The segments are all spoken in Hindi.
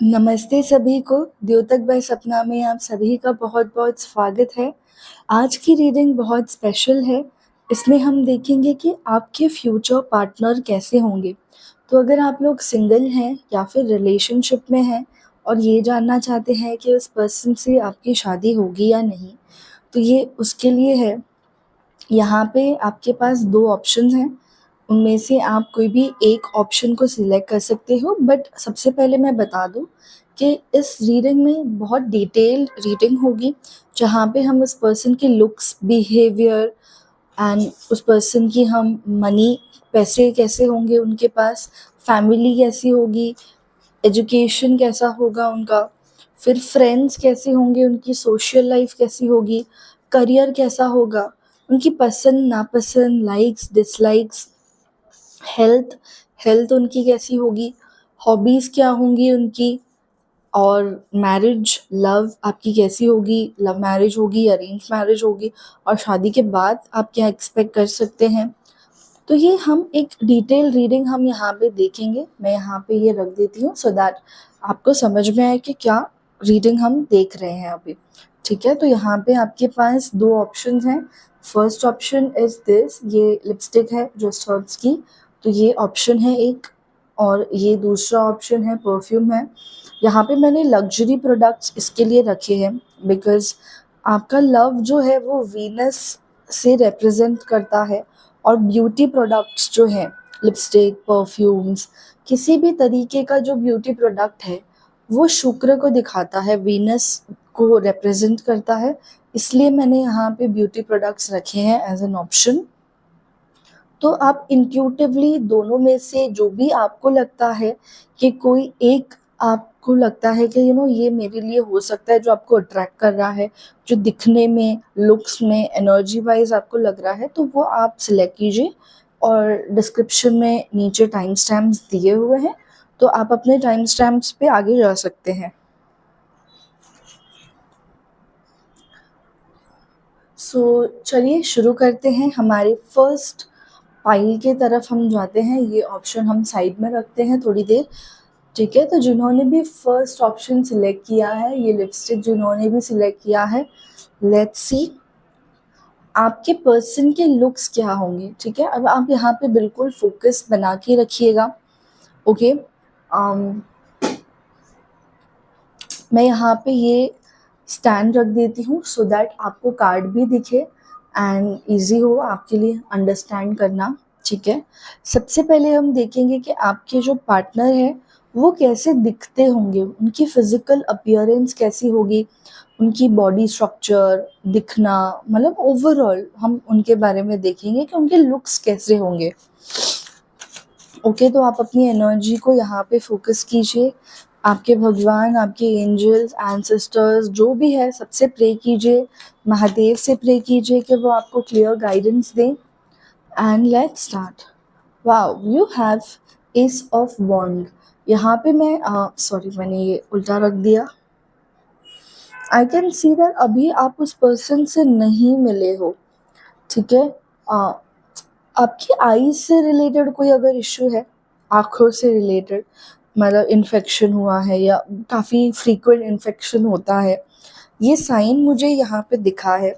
नमस्ते सभी को, द्योतक बाय सपना में आप सभी का बहुत-बहुत स्वागत है। आज की रीडिंग बहुत स्पेशल है। इसमें हम देखेंगे कि आपके फ्यूचर पार्टनर कैसे होंगे। तो अगर आप लोग सिंगल हैं या फिर रिलेशनशिप में हैं और ये जानना चाहते हैं कि उस पर्सन से आपकी शादी होगी या नहीं, तो ये उसके लिए है। यहाँ पे आपके पास 2 ऑप्शंस हैं, उनमें से आप कोई भी एक ऑप्शन को सिलेक्ट कर सकते हो। बट सबसे पहले मैं बता दूँ कि इस रीडिंग में बहुत डिटेल्ड रीडिंग होगी, जहाँ पे हम उस पर्सन के लुक्स, बिहेवियर एंड उस पर्सन की हम मनी, पैसे कैसे होंगे उनके पास, फैमिली कैसी होगी, एजुकेशन कैसा होगा उनका, फिर फ्रेंड्स कैसे होंगे, उनकी सोशल लाइफ कैसी होगी, करियर कैसा होगा, उनकी पसंद नापसंद, लाइक्स डिसलाइक्स, हेल्थ हेल्थ उनकी कैसी होगी, हॉबीज़ क्या होंगी उनकी, और मैरिज लव आपकी कैसी होगी, लव मैरिज होगी, अरेंज मैरिज होगी, और शादी के बाद आप क्या एक्सपेक्ट कर सकते हैं। तो ये हम एक डिटेल रीडिंग हम यहाँ पे देखेंगे। मैं यहाँ पे ये रख देती हूँ सो दैट आपको समझ में आए कि क्या रीडिंग हम देख रहे हैं अभी। ठीक है, तो यहाँ पे आपके पास 2 ऑप्शंस हैं। फर्स्ट ऑप्शन इज़ दिस, ये लिपस्टिक है जो स्टड्स की, तो ये ऑप्शन है एक। और ये दूसरा ऑप्शन है परफ्यूम है। यहाँ पे मैंने लग्ज़री प्रोडक्ट्स इसके लिए रखे हैं बिकॉज़ आपका लव जो है वो वीनस से रिप्रेजेंट करता है, और ब्यूटी प्रोडक्ट्स जो हैं, लिपस्टिक, परफ्यूम्स, किसी भी तरीके का जो ब्यूटी प्रोडक्ट है, वो शुक्र को दिखाता है, वीनस को रिप्रेजेंट करता है। इसलिए मैंने यहाँ पे ब्यूटी प्रोडक्ट्स रखे हैं एज एन ऑप्शन। तो आप इंट्यूटिवली दोनों में से जो भी आपको लगता है कि कोई एक आपको लगता है कि ये मेरे लिए हो सकता है, जो आपको अट्रैक्ट कर रहा है, जो दिखने में, लुक्स में, एनर्जी वाइज आपको लग रहा है, तो वो आप सिलेक्ट कीजिए। और डिस्क्रिप्शन में नीचे टाइम स्टैम्प्स दिए हुए हैं, तो आप अपने टाइम स्टैम्प्स पे आगे जा सकते हैं। सो चलिए शुरू करते हैं। हमारे फर्स्ट पाइल के तरफ हम जाते हैं। ये ऑप्शन हम साइड में रखते हैं थोड़ी देर। ठीक है, तो जिन्होंने भी फर्स्ट ऑप्शन सिलेक्ट किया है, ये लिपस्टिक जिन्होंने भी सिलेक्ट किया है, लेट्स सी आपके पर्सन के लुक्स क्या होंगे। ठीक है, अब आप यहाँ पे बिल्कुल फोकस बना के रखिएगा। ओके, मैं यहाँ पे ये स्टैंड रख देती हूँ सो दैट आपको कार्ड भी दिखे एंड इजी हो आपके लिए अंडरस्टैंड करना। ठीक है, सबसे पहले हम देखेंगे कि आपके जो पार्टनर है वो कैसे दिखते होंगे, उनकी फिजिकल अपीयरेंस कैसी होगी, उनकी बॉडी स्ट्रक्चर, दिखना, मतलब ओवरऑल हम उनके बारे में देखेंगे कि उनके लुक्स कैसे होंगे। ओके, तो आप अपनी एनर्जी को यहाँ पे फोकस कीजिए। आपके भगवान, आपके एंजल्स, एंसेस्टर्स जो भी है, सबसे प्रे कीजिए, महादेव से प्रे कीजिए कि वो आपको क्लियर गाइडेंस दें। And let's start. Wow, you have ace of wand. यहाँ पे मैं सॉरी, मैंने ये उल्टा रख दिया। आई कैन सी दैट अभी आप उस पर्सन से नहीं मिले हो। ठीक है, आपकी आईज से रिलेटेड कोई अगर इश्यू है, आँखों से रिलेटेड, मतलब इन्फेक्शन हुआ है या काफ़ी फ्रीक्वेंट इन्फेक्शन होता है, ये साइन मुझे यहाँ पे दिखा है।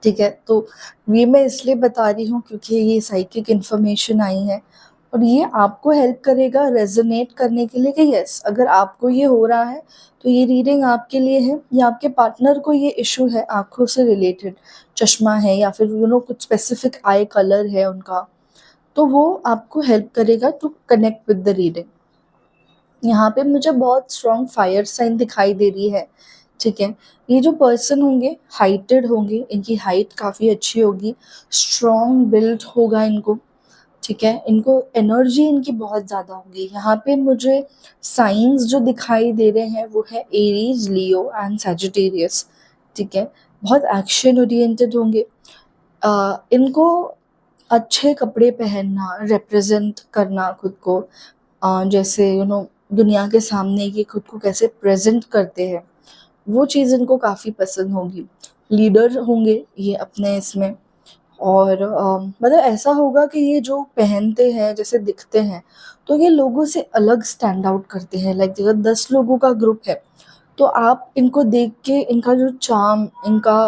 ठीक है, तो ये मैं इसलिए बता रही हूँ क्योंकि ये साइकिक इन्फॉर्मेशन आई है, और ये आपको हेल्प करेगा रेजोनेट करने के लिए कि यस, अगर आपको ये हो रहा है तो ये रीडिंग आपके लिए है, या आपके पार्टनर को ये इशू है आँखों से रिलेटेड, चश्मा है या फिर कुछ स्पेसिफिक आई कलर है उनका, तो वो आपको हेल्प करेगा to connect with the reading. यहाँ पे मुझे बहुत स्ट्रॉन्ग फायर साइन दिखाई दे रही है। ठीक है, ये जो पर्सन होंगे हाइटेड होंगे, इनकी हाइट काफ़ी अच्छी होगी, स्ट्रॉन्ग बिल्ड होगा इनको। ठीक है, इनको एनर्जी इनकी बहुत ज़्यादा होगी। यहाँ पे मुझे साइंस जो दिखाई दे रहे हैं वो है एरीज, लियो एंड सैजिटेरियस। ठीक है, बहुत एक्शन ओरिएंटेड होंगे। इनको अच्छे कपड़े पहनना, रिप्रेजेंट करना खुद को, जैसे दुनिया के सामने ये खुद को कैसे प्रेजेंट करते हैं, वो चीज़ इनको काफ़ी पसंद होगी। लीडर होंगे ये अपने इसमें, और मतलब ऐसा होगा कि ये जो पहनते हैं जैसे दिखते हैं तो ये लोगों से अलग स्टैंड आउट करते हैं। लाइक अगर 10 लोगों का ग्रुप है तो आप इनको देख के इनका जो चार्म, इनका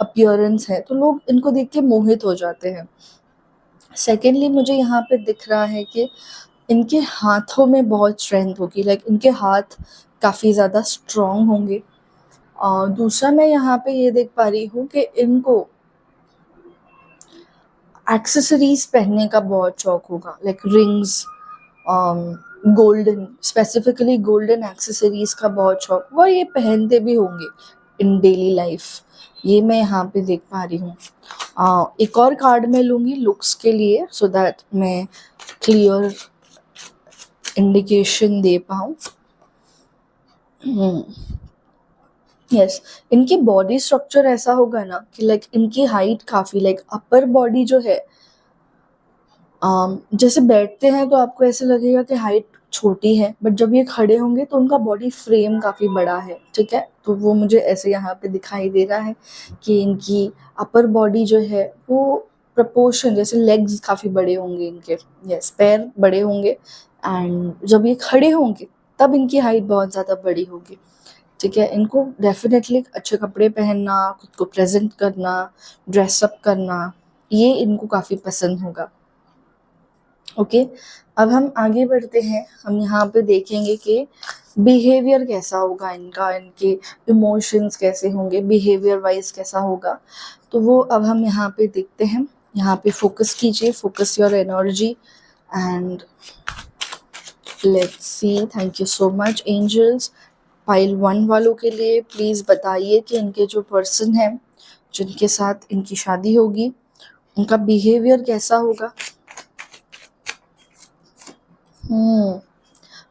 अपीयरेंस है तो लोग इनको देख के मोहित हो जाते हैं। सेकेंडली मुझे यहाँ पे दिख रहा है कि इनके हाथों में बहुत स्ट्रेंथ होगी। लाइक इनके हाथ काफ़ी ज़्यादा स्ट्रॉन्ग होंगे। दूसरा मैं यहाँ पे ये देख पा रही हूँ कि इनको एक्सेसरीज पहनने का बहुत शौक होगा। Like rings, golden, specifically golden accessories का बहुत शौक हुआ, ये पहनते भी होंगे इन डेली लाइफ। ये मैं यहाँ पे देख पा रही हूँ। एक और कार्ड मैं लूँगी लुक्स के लिए सो दैट मैं क्लियर इंडिकेशन दे पाऊँ। यस, इनकी बॉडी स्ट्रक्चर ऐसा होगा ना कि लाइक इनकी हाइट काफ़ी, लाइक अपर बॉडी जो है जैसे बैठते हैं तो आपको ऐसे लगेगा कि हाइट छोटी है, बट जब ये खड़े होंगे तो उनका बॉडी फ्रेम काफ़ी बड़ा है। ठीक है, तो वो मुझे ऐसे यहाँ पे दिखाई दे रहा है कि इनकी अपर बॉडी जो है वो प्रपोर्शन, जैसे लेग्स काफ़ी बड़े होंगे इनके, यस पैर बड़े होंगे, एंड जब ये खड़े होंगे तब इनकी हाइट बहुत ज़्यादा बड़ी होगी। ठीक है, इनको डेफिनेटली अच्छे कपड़े पहनना, खुद को प्रेजेंट करना, ड्रेसअप करना, ये इनको काफ़ी पसंद होगा। ओके, अब हम आगे बढ़ते हैं। हम यहाँ पे देखेंगे कि बिहेवियर कैसा होगा इनका, इनके इमोशंस कैसे होंगे, बिहेवियर वाइज कैसा होगा, तो वो अब हम यहाँ पे देखते हैं। यहाँ पे फोकस कीजिए, focus your energy and let's see. Thank you so much angels. Pile 1 वालों के लिए प्लीज़ बताइए कि इनके जो पर्सन है जिनके साथ इनकी शादी होगी उनका बिहेवियर कैसा होगा।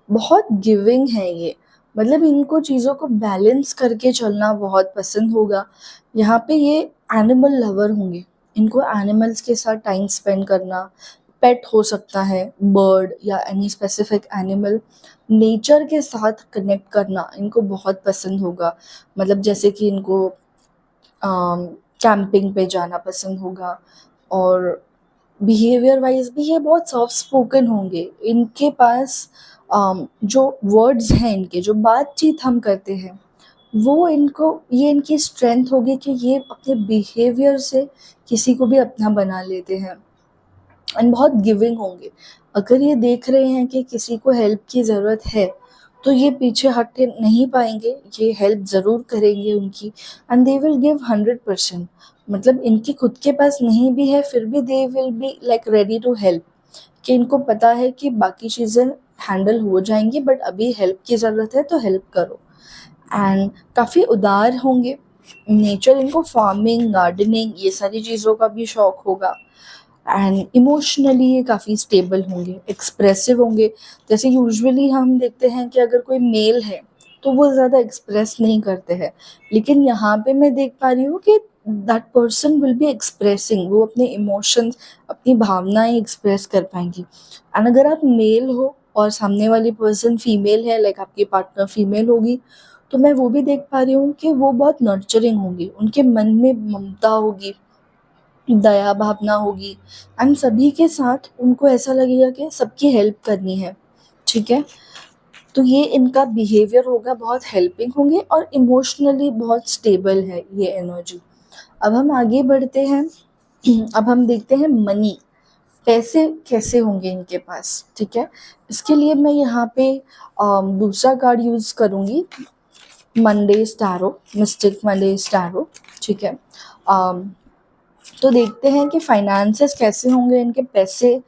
बहुत गिविंग है ये, मतलब इनको चीज़ों को बैलेंस करके चलना बहुत पसंद होगा। यहाँ पे ये एनिमल लवर होंगे, इनको एनिमल्स के साथ टाइम स्पेंड करना, पेट हो सकता है, बर्ड या एनी स्पेसिफिक एनिमल, नेचर के साथ कनेक्ट करना इनको बहुत पसंद होगा। मतलब जैसे कि इनको कैंपिंग पे जाना पसंद होगा। और बिहेवियर वाइज भी ये बहुत सॉफ्ट स्पोकन होंगे। इनके पास जो वर्ड्स हैं, इनके जो बातचीत हम करते हैं वो इनको, ये इनकी स्ट्रेंथ होगी कि ये अपने बिहेवियर से किसी को भी अपना बना लेते हैं एंड बहुत गिविंग होंगे। अगर ये देख रहे हैं कि किसी को हेल्प की ज़रूरत है तो ये पीछे हट नहीं पाएंगे, ये हेल्प ज़रूर करेंगे उनकी, एंड दे विल गिव 100%। मतलब इनके खुद के पास नहीं भी है फिर भी they will be like ready to help, कि इनको पता है कि बाकी चीज़ें हैंडल हो जाएंगी बट अभी हेल्प की ज़रूरत है तो हेल्प करो। एंड काफ़ी उदार होंगे। नेचर, इनको फार्मिंग, गार्डनिंग, ये सारी चीज़ों का भी शौक होगा। एंड इमोशनली ये काफ़ी स्टेबल होंगे, एक्सप्रेसिव होंगे। जैसे यूजुअली हम देखते हैं कि अगर कोई मेल है तो वो ज़्यादा एक्सप्रेस नहीं करते हैं, लेकिन यहाँ पे मैं देख पा रही हूँ कि that person will be expressing, वो अपने इमोशंस, अपनी भावनाएं एक्सप्रेस कर पाएंगी। एंड अगर आप मेल हो और सामने वाली पर्सन फीमेल है, लाइक आपकी पार्टनर फीमेल होगी, तो मैं वो भी देख पा रही हूँ कि वो बहुत नर्चरिंग होंगी, उनके मन में ममता होगी, दया भावना होगी, एंड सभी के साथ उनको ऐसा लगेगा कि सबकी हेल्प करनी है। ठीक है, तो ये इनका बिहेवियर होगा, बहुत हेल्पिंग होंगे और इमोशनली बहुत स्टेबल है ये एनर्जी। अब हम आगे बढ़ते हैं। अब हम देखते हैं मनी, पैसे कैसे होंगे इनके पास। ठीक है, इसके लिए मैं यहाँ पे दूसरा कार्ड यूज करूँगी, मंडे स्टैरो, मिस्टिक मंडे स्टैरो। ठीक है, तो देखते हैं कि फाइनेंसेस कैसे होंगे इनके, पैसे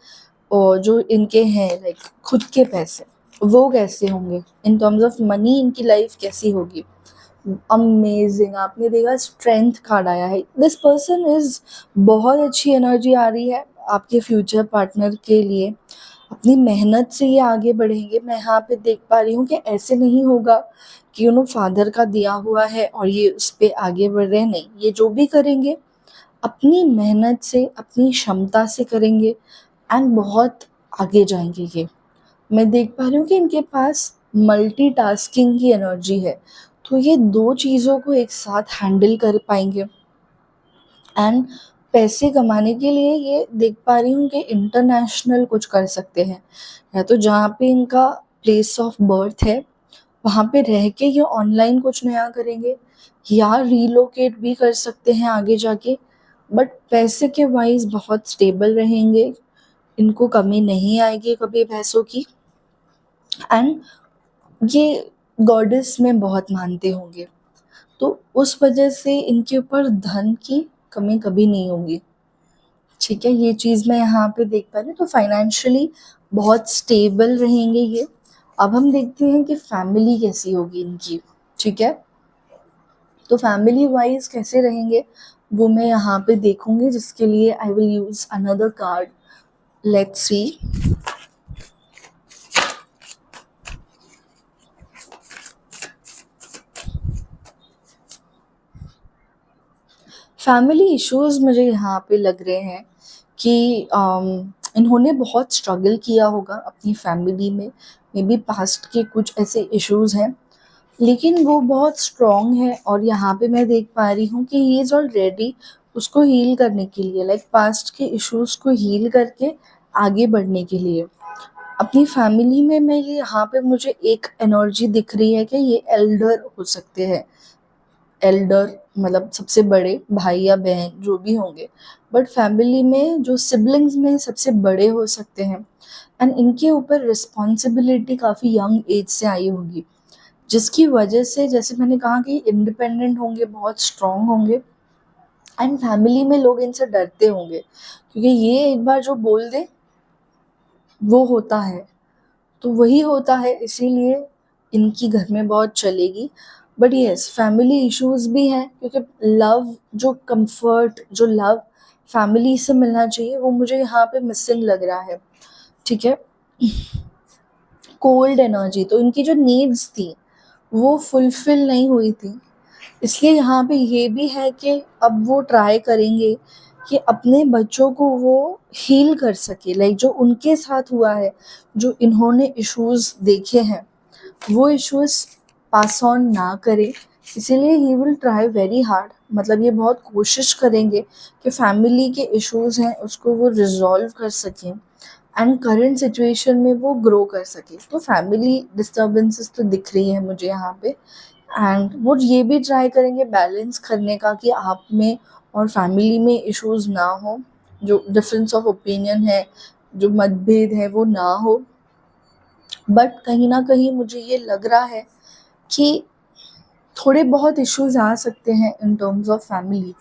और जो इनके हैं लाइक खुद के पैसे वो कैसे होंगे, इन टर्म्स ऑफ मनी इनकी लाइफ कैसी होगी। अमेजिंग, आपने देखा स्ट्रेंथ कार्ड आया है। दिस पर्सन इज, बहुत अच्छी एनर्जी आ रही है आपके फ्यूचर पार्टनर के लिए। अपनी मेहनत से ये आगे बढ़ेंगे। मैं यहाँ पे देख पा रही हूँ कि ऐसे नहीं होगा कि फादर का दिया हुआ है और ये उस पर आगे बढ़ रहे हैं, नहीं, ये जो भी करेंगे अपनी मेहनत से, अपनी क्षमता से करेंगे एंड बहुत आगे जाएंगे ये। मैं देख पा रही हूँ कि इनके पास मल्टीटास्किंग की एनर्जी है, तो ये दो चीज़ों को एक साथ हैंडल कर पाएंगे एंड पैसे कमाने के लिए ये देख पा रही हूँ कि इंटरनेशनल कुछ कर सकते हैं, या तो जहाँ पे इनका प्लेस ऑफ बर्थ है वहाँ पे रह के ये ऑनलाइन कुछ नया करेंगे, या रीलोकेट भी कर सकते हैं आगे जाके। बट पैसे के वाइज बहुत स्टेबल रहेंगे, इनको कमी नहीं आएगी कभी पैसों की। एंड ये गॉडेस में बहुत मानते होंगे, तो उस वजह से इनके ऊपर धन की कमी कभी नहीं होगी। ठीक है, ये चीज़ मैं यहाँ पे देख पा रही हूँ, तो फाइनेंशियली बहुत स्टेबल रहेंगे ये। अब हम देखते हैं कि फैमिली कैसी होगी इनकी। ठीक है, तो फैमिली वाइज कैसे रहेंगे वो मैं यहाँ पे देखूंगी, जिसके लिए I will use another card. Let's see. Family issues मुझे यहाँ पे लग रहे हैं कि इन्होंने बहुत स्ट्रगल किया होगा अपनी फैमिली में। मे बी पास्ट के कुछ ऐसे इश्यूज हैं, लेकिन वो बहुत स्ट्रॉन्ग है, और यहाँ पे मैं देख पा रही हूँ कि ही इज़ ऑलरेडी उसको हील करने के लिए, लाइक पास्ट के इश्यूज को हील करके आगे बढ़ने के लिए अपनी फैमिली में। मैं ये यहाँ पे मुझे एक एनर्जी दिख रही है कि ये एल्डर हो सकते हैं। एल्डर मतलब सबसे बड़े भाई या बहन जो भी होंगे, बट फैमिली में जो सिबलिंग्स में सबसे बड़े हो सकते हैं। एंड इनके ऊपर रिस्पॉन्सिबिलिटी काफ़ी यंग एज से आई होगी, जिसकी वजह से जैसे मैंने कहा कि इंडिपेंडेंट होंगे, बहुत स्ट्रांग होंगे। एंड फैमिली में लोग इनसे डरते होंगे, क्योंकि ये एक बार जो बोल दे वो होता है, तो वही होता है, इसीलिए इनकी घर में बहुत चलेगी। बट यस, फैमिली इश्यूज भी हैं, क्योंकि लव, जो कंफर्ट, जो लव फैमिली से मिलना चाहिए वो मुझे यहाँ पे मिसिंग लग रहा है। ठीक है, कोल्ड एनर्जी, तो इनकी जो नीड्स थी वो फुलफिल नहीं हुई थी, इसलिए यहाँ पे ये भी है कि अब वो ट्राई करेंगे कि अपने बच्चों को वो हील कर सके, लाइक जो उनके साथ हुआ है, जो इन्होंने इश्यूज देखे हैं वो इश्यूज पास ऑन ना करे। इसीलिए he will try very hard, मतलब ये बहुत कोशिश करेंगे कि फैमिली के इश्यूज हैं उसको वो रिजॉल्व कर सकें एंड करंट सिचुएशन में वो ग्रो कर सके। तो फैमिली डिस्टर्बेंसेस तो दिख रही है मुझे यहाँ पे। एंड वो ये भी ट्राई करेंगे बैलेंस करने का कि आप में और फैमिली में इश्यूज ना हो, जो डिफरेंस ऑफ ओपिनियन है, जो मतभेद है वो ना हो। बट कहीं ना कहीं मुझे ये लग रहा है कि थोड़े बहुत इश्यूज आ सकते हैं इन टर्म्स ऑफ फैमिली।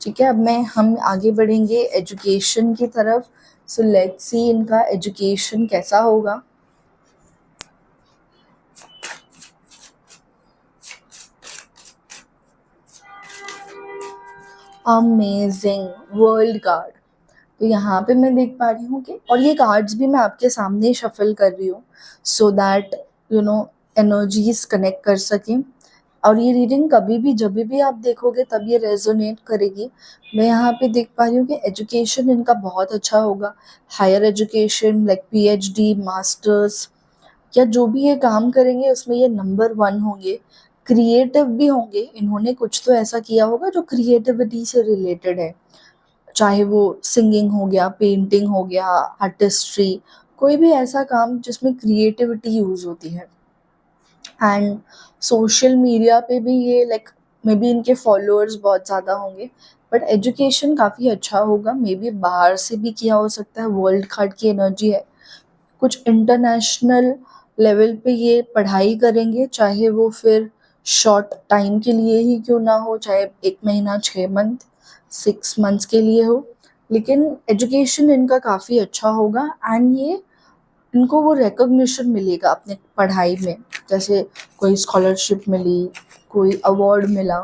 ठीक है, अब हम आगे बढ़ेंगे एजुकेशन की तरफ। सो लेट्स सी इनका एजुकेशन कैसा होगा। Amazing world card. तो यहाँ पे मैं देख पा रही हूँ कि, और ये कार्ड्स भी मैं आपके सामने शफल कर रही हूँ so that you know energies connect कर सकें। और ये रीडिंग कभी भी जब भी आप देखोगे तब ये रेजोनेट करेगी। मैं यहाँ पे देख पा रही हूँ कि एजुकेशन इनका बहुत अच्छा होगा। Higher education like PhD, masters, या जो भी ये काम करेंगे उसमें ये नंबर वन होंगे। क्रिएटिव भी होंगे, इन्होंने कुछ तो ऐसा किया होगा जो क्रिएटिविटी से रिलेटेड है, चाहे वो सिंगिंग हो गया, पेंटिंग हो गया, आर्टिस्ट्री, कोई भी ऐसा काम जिसमें क्रिएटिविटी यूज होती है। एंड सोशल मीडिया पे भी ये लाइक मे बी इनके फॉलोअर्स बहुत ज़्यादा होंगे। बट एजुकेशन काफ़ी अच्छा होगा, मे बी बाहर से भी किया हो सकता है, वर्ल्ड कार्ड की एनर्जी है। कुछ इंटरनेशनल लेवल पे ये पढ़ाई करेंगे, चाहे वो फिर शॉर्ट टाइम के लिए ही क्यों ना हो, चाहे 1 महीना, 6 मंथ, 6 मंथ्स के लिए हो, लेकिन एजुकेशन इनका काफ़ी अच्छा होगा। एंड ये इनको वो रिकॉग्निशन मिलेगा अपने पढ़ाई में, जैसे कोई स्कॉलरशिप मिली, कोई अवार्ड मिला,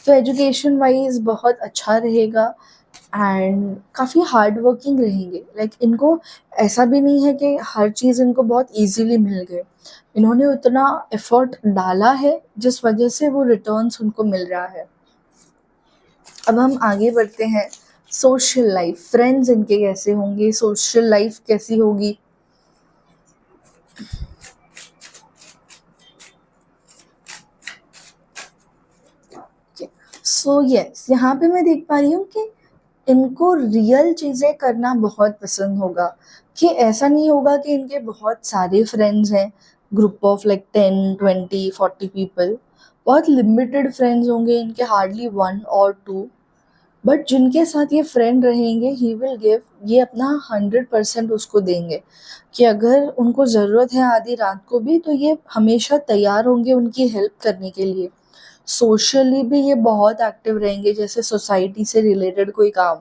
तो एजुकेशन वाइज बहुत अच्छा रहेगा। एंड काफ़ी हार्ड वर्किंग रहेंगे, लाइक इनको ऐसा भी नहीं है कि हर चीज़ इनको बहुत इजीली मिल गए। इन्होंने उतना एफर्ट डाला है जिस वजह से वो रिटर्न्स उनको मिल रहा है। अब हम आगे बढ़ते हैं। सोशल लाइफ, फ्रेंड्स इनके कैसे होंगे, सोशल लाइफ कैसी होगी। सो यस, यहाँ पे मैं देख पा रही हूँ कि इनको रियल चीज़ें करना बहुत पसंद होगा, कि ऐसा नहीं होगा कि इनके बहुत सारे फ्रेंड्स हैं, ग्रुप ऑफ लाइक 10, 20, 40 पीपल। बहुत लिमिटेड फ्रेंड्स होंगे इनके, हार्डली 1 और 2। बट जिनके साथ ये फ्रेंड रहेंगे ही विल गिव, ये अपना 100% उसको देंगे, कि अगर उनको ज़रूरत है आधी रात को भी तो ये हमेशा तैयार होंगे उनकी हेल्प करने के लिए। सोशली भी ये बहुत एक्टिव रहेंगे, जैसे सोसाइटी से रिलेटेड कोई काम,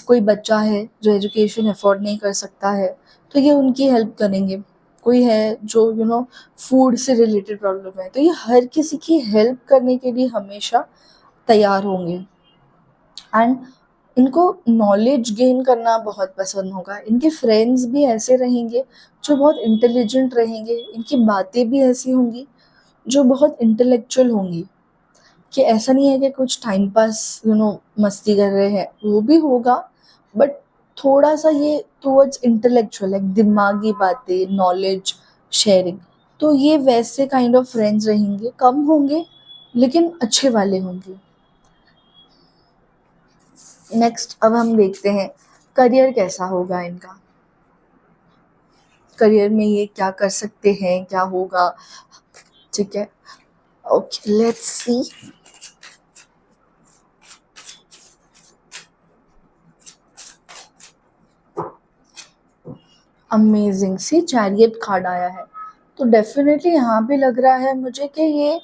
कोई बच्चा है जो एजुकेशन अफोर्ड नहीं कर सकता है तो ये उनकी हेल्प करेंगे। कोई है जो फूड से रिलेटेड प्रॉब्लम है तो ये हर किसी की हेल्प करने के लिए हमेशा तैयार होंगे। एंड इनको नॉलेज गेन करना बहुत पसंद होगा। इनके फ्रेंड्स भी ऐसे रहेंगे जो बहुत इंटेलिजेंट रहेंगे, इनकी बातें भी ऐसी होंगी जो बहुत इंटेलेक्चुअल होंगी, कि ऐसा नहीं है कि कुछ टाइम पास मस्ती कर रहे हैं, वो भी होगा, बट थोड़ा सा ये टुवर्ड्स इंटेलेक्चुअल, लाइक दिमागी बातें, नॉलेज शेयरिंग। तो ये वैसे काइंड ऑफ फ्रेंड्स रहेंगे, कम होंगे लेकिन अच्छे वाले होंगे। नेक्स्ट अब हम देखते हैं करियर कैसा होगा इनका। करियर में ये क्या कर सकते हैं, क्या होगा, ठीक है। Okay, let's see. Amazing, see chariot card आया है, तो डेफिनेटली यहाँ पे लग रहा है मुझे कि ये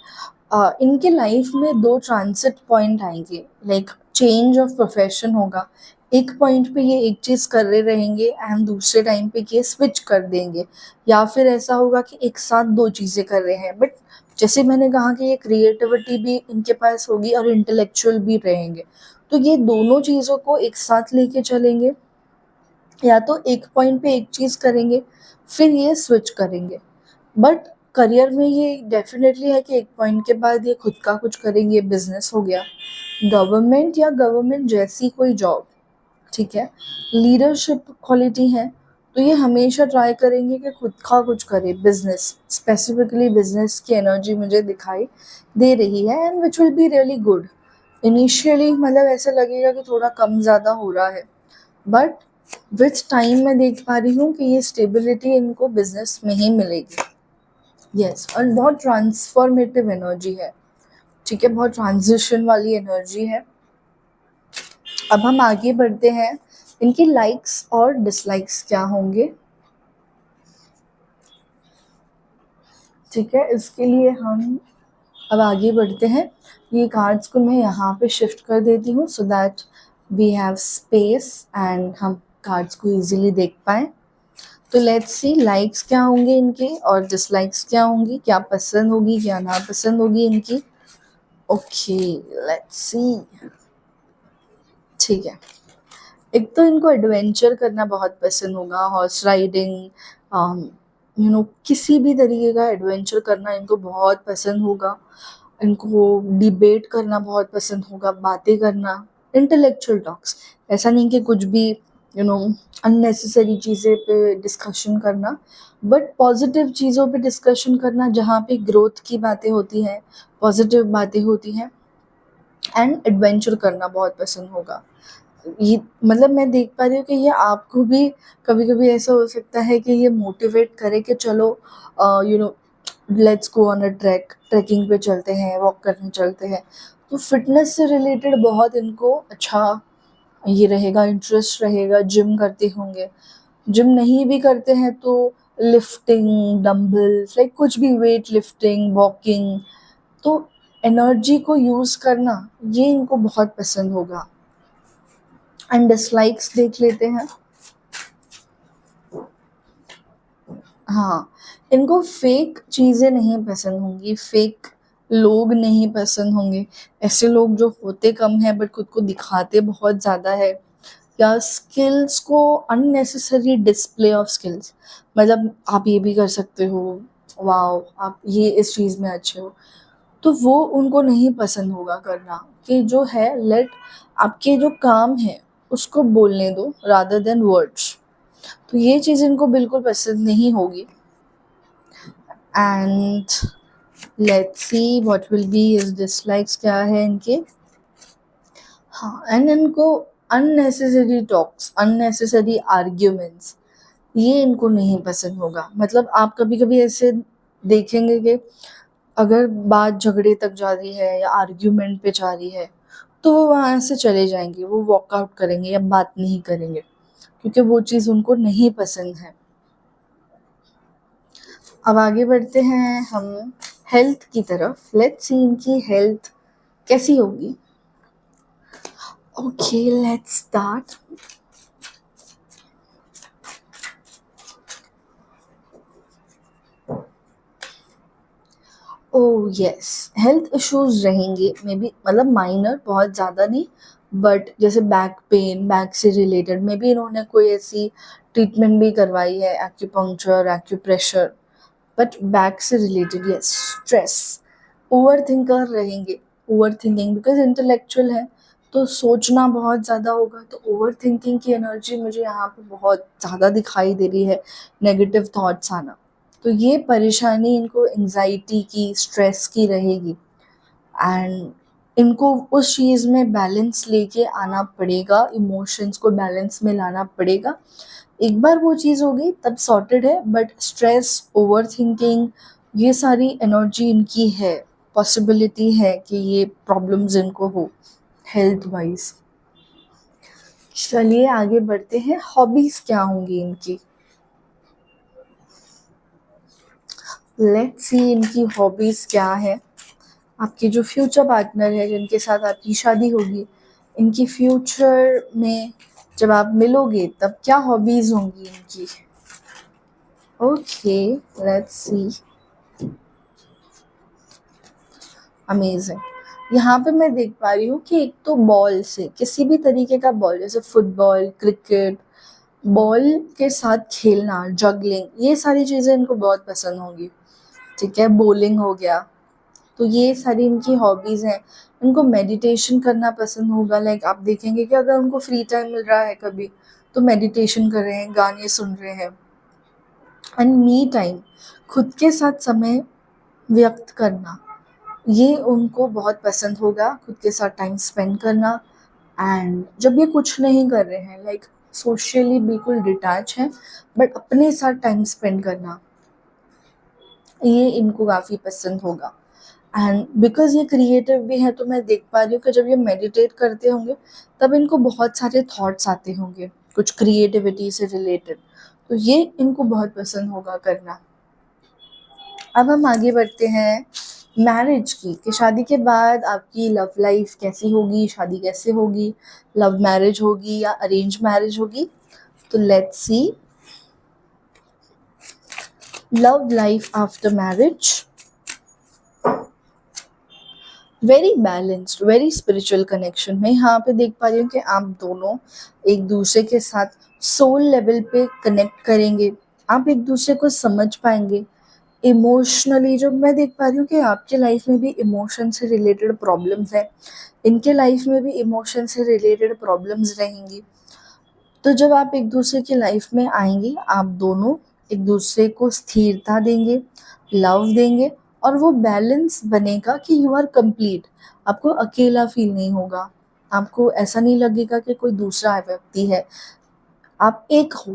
इनके लाइफ में 2 ट्रांसिट पॉइंट आएंगे, लाइक चेंज ऑफ प्रोफेशन होगा। एक पॉइंट पे ये एक चीज़ कर रहे रहेंगे एंड दूसरे टाइम पे ये स्विच कर देंगे, या फिर ऐसा होगा कि एक साथ 2 चीज़ें कर रहे हैं। बट जैसे मैंने कहा कि ये क्रिएटिविटी भी इनके पास होगी और इंटेलेक्चुअल भी रहेंगे, तो ये दोनों चीज़ों को एक साथ लेके चलेंगे, या तो एक पॉइंट पे एक चीज़ करेंगे फिर ये स्विच करेंगे। बट करियर में ये डेफिनेटली है कि एक पॉइंट के बाद ये खुद का कुछ करेंगे, बिजनेस हो गया, गवर्नमेंट या गवर्नमेंट जैसी कोई जॉब, ठीक है। लीडरशिप क्वालिटी है तो ये हमेशा ट्राई करेंगे कि खुद का कुछ करे, बिजनेस, स्पेसिफिकली बिजनेस की एनर्जी मुझे दिखाई दे रही है, and which will be really good. Initially मतलब ऐसा लगेगा कि थोड़ा कम ज़्यादा हो रहा है, बट विथ टाइम मैं देख पा रही हूँ कि ये स्टेबिलिटी इनको बिजनेस में ही मिलेगी। यस, और बहुत ट्रांसफॉर्मेटिव एनर्जी है, ठीक है, बहुत ट्रांजिशन वाली एनर्जी है। अब हम आगे बढ़ते हैं, इनकी लाइक्स और डिसलाइक्स क्या होंगे, ठीक है। इसके लिए हम अब आगे बढ़ते हैं। ये कार्ड्स को मैं यहाँ पे शिफ्ट कर देती हूँ so that we have space and हम कार्ड्स को इजीली देख पाएँ। तो लेट्स सी लाइक्स क्या होंगे इनके और डिसलाइक्स क्या होंगी, क्या पसंद होगी क्या नापसंद होगी इनकी। ओके, लेट्स सी, ठीक है। एक तो इनको एडवेंचर करना बहुत पसंद होगा, हॉर्स राइडिंग, किसी भी तरीके का एडवेंचर करना इनको बहुत पसंद होगा। इनको डिबेट करना बहुत पसंद होगा, बातें करना, इंटेलेक्चुअल टॉक्स, ऐसा नहीं कि कुछ भी अननेसेसरी चीज़ें पे डिस्कशन करना, बट पॉजिटिव चीज़ों पे डिस्कशन करना जहाँ पे ग्रोथ की बातें होती हैं, पॉजिटिव बातें होती हैं, एंड एडवेंचर करना बहुत पसंद होगा। ये मतलब मैं देख पा रही हूँ कि ये आपको भी कभी कभी ऐसा हो सकता है कि ये मोटिवेट करे कि चलो let's go on a trekking पे चलते हैं, वॉक करने चलते हैं। तो फिटनेस से रिलेटेड बहुत इनको अच्छा ये रहेगा, इंटरेस्ट रहेगा। जिम करते होंगे, जिम नहीं भी करते हैं तो लिफ्टिंग, डंबल्स, लाइक कुछ भी, वेट लिफ्टिंग, वॉकिंग, तो एनर्जी को यूज़ करना ये इनको बहुत पसंद होगा। एंड डिसलाइक्स देख लेते हैं। हाँ, इनको फेक चीज़ें नहीं पसंद होंगी, फेक लोग नहीं पसंद होंगे, ऐसे लोग जो होते कम हैं बट खुद को दिखाते बहुत ज़्यादा है, या स्किल्स को अननेसेसरी डिस्प्ले ऑफ स्किल्स, मतलब आप ये भी कर सकते हो, वाओ आप ये इस चीज़ में अच्छे हो, तो वो उनको नहीं पसंद होगा करना। कि जो है लेट आपके जो काम है उसको बोलने दो रादर देन वर्ड्स, तो ये चीज़ इनको बिल्कुल पसंद नहीं होगी। And let's see what will be his dislikes क्या है इनके। हाँ, एंड इनको अननेसेसरी टॉक्स, अननेसेसरी आर्ग्यूमेंट्स, ये इनको नहीं पसंद होगा। मतलब आप कभी कभी ऐसे देखेंगे कि अगर बात झगड़े तक जा रही है या आर्ग्यूमेंट पे जा रही है तो वो वहाँ से चले जाएंगे, वो वॉकआउट करेंगे या बात नहीं करेंगे, क्योंकि वो चीज़ उनको नहीं पसंद है। अब आगे बढ़ते हैं हम हेल्थ की तरफ। लेट्स सी इनकी हेल्थ कैसी होगी। Okay, let's start. Oh yes, health issues रहेंगे मे बी, मतलब माइनर, बहुत ज़्यादा नहीं, बट जैसे बैक पेन, बैक से रिलेटेड मे बी इन्होंने कोई ऐसी ट्रीटमेंट भी करवाई है, एक्यूपंक्चर, एक्यूप्रेशर, बट बैक से related. Yes, stress, over thinker रहेंगे। ओवर थिंकिंग बिकॉज इंटेलेक्चुअल है तो सोचना बहुत ज़्यादा होगा, तो ओवर थिंकिंग की एनर्जी मुझे यहाँ पे बहुत ज़्यादा दिखाई दे रही है, नेगेटिव थॉट्स आना। तो ये परेशानी इनको एंजाइटी की, स्ट्रेस की रहेगी, एंड इनको उस चीज़ में बैलेंस लेके आना पड़ेगा, इमोशंस को बैलेंस में लाना पड़ेगा। एक बार वो चीज़ हो गई तब सॉर्टेड है, बट स्ट्रेस, ओवर थिंकिंग, ये सारी एनर्जी इनकी है, पॉसिबिलिटी है कि ये प्रॉब्लम्स इनको हो हेल्थ वाइज। चलिए आगे बढ़ते हैं, हॉबीज क्या होंगी इनकी। लेट्स सी इनकी हॉबीज क्या है। आपके जो फ्यूचर पार्टनर है, जिनके साथ आपकी शादी होगी, इनकी फ्यूचर में जब आप मिलोगे तब क्या हॉबीज होंगी इनकी। Okay, let's see. अमेजिंग। यहाँ पे मैं देख पा रही हूँ कि एक तो बॉल से, किसी भी तरीके का बॉल, जैसे फुटबॉल, क्रिकेट, बॉल के साथ खेलना, जगलिंग, ये सारी चीज़ें इनको बहुत पसंद होंगी। ठीक है, बोलिंग हो गया, तो ये सारी इनकी हॉबीज़ हैं। इनको मेडिटेशन करना पसंद होगा। लाइक आप देखेंगे कि अगर उनको फ्री टाइम मिल रहा है कभी, तो मेडिटेशन कर रहे हैं, गाने सुन रहे हैं। एंड मी टाइम, खुद के साथ समय व्यक्त करना, ये उनको बहुत पसंद होगा, खुद के साथ टाइम स्पेंड करना। एंड जब ये कुछ नहीं कर रहे हैं, लाइक सोशली बिल्कुल डिटैच हैं, बट अपने साथ टाइम स्पेंड करना, ये इनको काफ़ी पसंद होगा। एंड बिकॉज ये क्रिएटिव भी है, तो मैं देख पा रही हूँ कि जब ये मेडिटेट करते होंगे तब इनको बहुत सारे थॉट्स आते होंगे कुछ क्रिएटिविटी से रिलेटेड, तो ये इनको बहुत पसंद होगा करना। अब हम आगे बढ़ते हैं मैरिज की, कि शादी के बाद आपकी लव लाइफ कैसी होगी, शादी कैसे होगी, लव मैरिज होगी या अरेंज मैरिज होगी। तो let's see love life after marriage. Very balanced, very spiritual connection. मैं यहाँ पे देख पा रही हूँ कि आप दोनों एक दूसरे के साथ सोल लेवल पे कनेक्ट करेंगे, आप एक दूसरे को समझ पाएंगे इमोशनली। जो मैं देख पा रही हूँ कि आपके लाइफ में भी इमोशन से रिलेटेड प्रॉब्लम्स हैं, इनके लाइफ में भी इमोशन से रिलेटेड प्रॉब्लम्स रहेंगी। तो जब आप एक दूसरे की लाइफ में आएंगे, आप दोनों एक दूसरे को स्थिरता देंगे, लव देंगे, और वो बैलेंस बनेगा कि यू आर कंप्लीट। आपको अकेला फील नहीं होगा, आपको ऐसा नहीं लगेगा कि कोई दूसरा व्यक्ति है, आप एक हो।